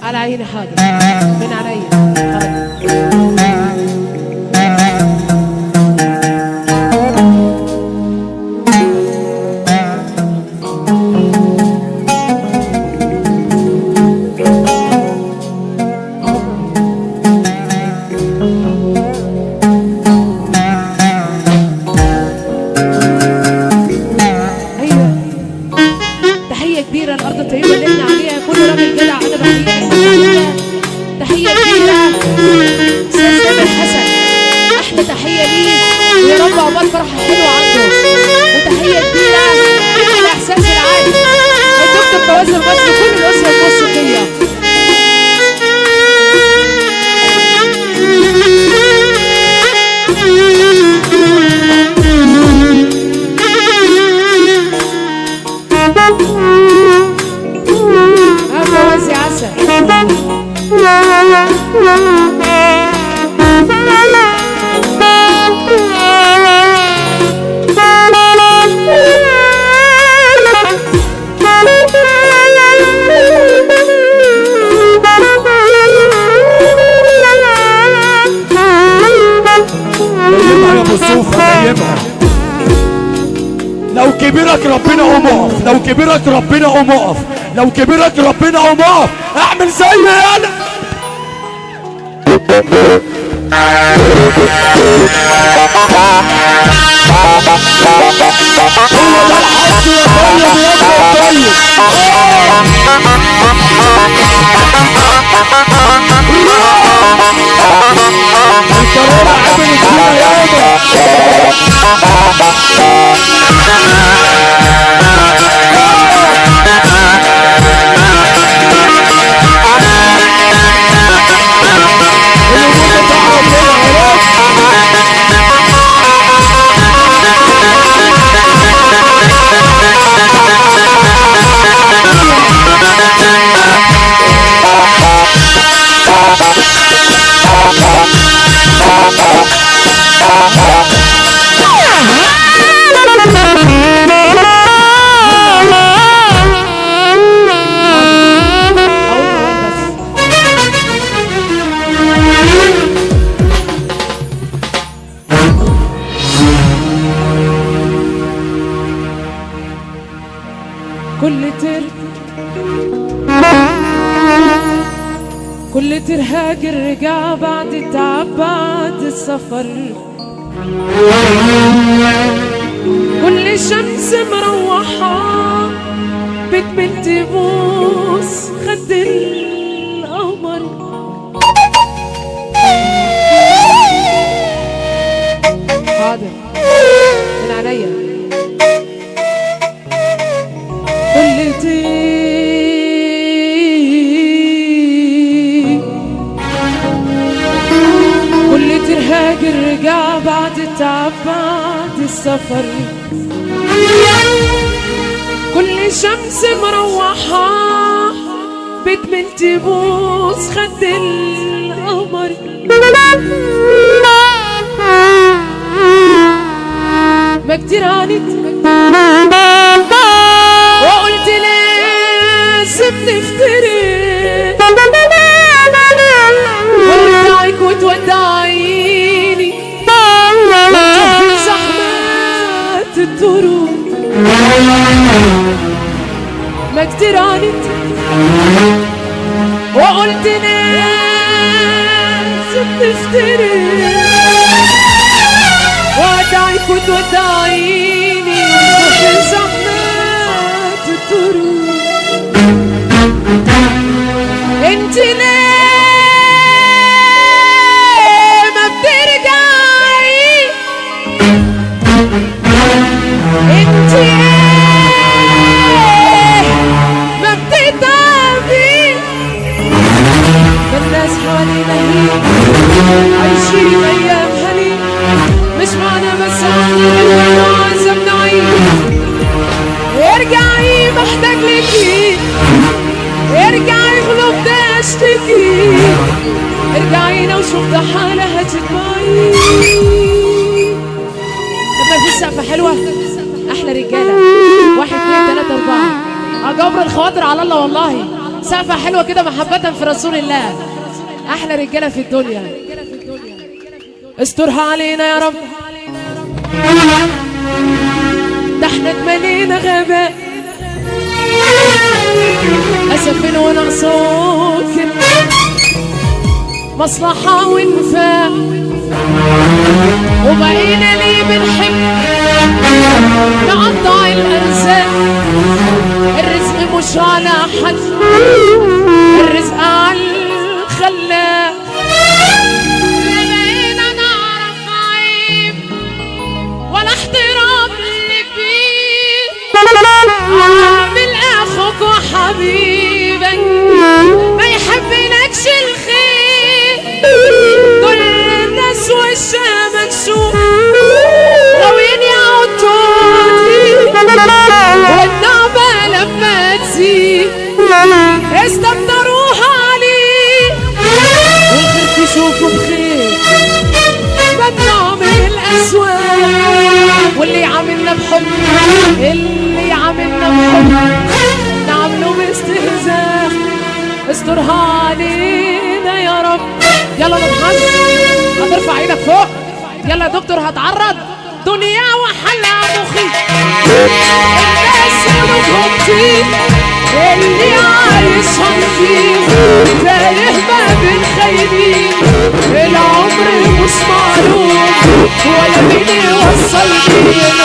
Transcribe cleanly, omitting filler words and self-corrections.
على عيني حاضر من عينيا حاضر. لو كبيرك ربنا قوم اقف، لو كبيرك ربنا قوم اقف، لو كبيرك ربنا قوم اقف، اعمل زي انا. هو ده الحظ يا طيب يا طيب. القرار عملت فينا يابا. كل ترهاق الرجع بعد التعب بعد السفر، كل شمس مروحة بتمل تبوس خد القمر، حاضر من عينيا. كل ترهاق الرجع بعد التعب بعد السفر، كل شمس مروحة بتمل تبوس خد القمر، ما كتير عانيت وقلت لازم نفترق، ودعك وتودعيني وتشوف زحمات الطرق، ما كتير عانيت وقلت لازم نفترق، ودعك وتودعيني وتشوف زحمات الطرق، انت ليه ما بترجعي؟ انت ما بتتعبي؟ الناس حوالينا هي عايشين ايام هني، مش معنا بس عنا عزم نعيش. ارجعي محتاج ليكي، ارجعي غلب ده اشتكي، ارجعي لو شفت حالة هتتبعي. لما في السقفة حلوة أحلى رجالة، 1 2 3 4 أجبر الخواطر على الله والله. سقفة حلوة كده محبة في رسول الله. احلى رجالة في الدنيا، استرها علينا يا رب. ده احنا اتملينا غباء، اسفين ونقصوك مصلحة وانفاق، وبقينا ليه بنحب نقطع الارزاق. الرزق مش على حد، الرزق على الخلاق. لا بقينا نعرف عيب ولا احترام لبيه، عامل اخوك وحبيبك ما يحبلكش الخير. كل الناس وشها مكشوف غاويين يعطوني، والنعمة لما تزيد استكتروها عليه. والخير تشوفه بخير ممنوع من الأسواق، واللي يعاملنا بحب اللي يعاملنا بحب نعمله باستهزاء. استرها علينا يا رب. يلا نتحس، هترفع ايدك فوق. يلا يا دكتور هتعرض دنيا وحلا مخي. الناس قلوبهم طين، اللي عايش هنطير تايه ما بين خايبين. العمر مش معلوم ولا مين يوصل بين.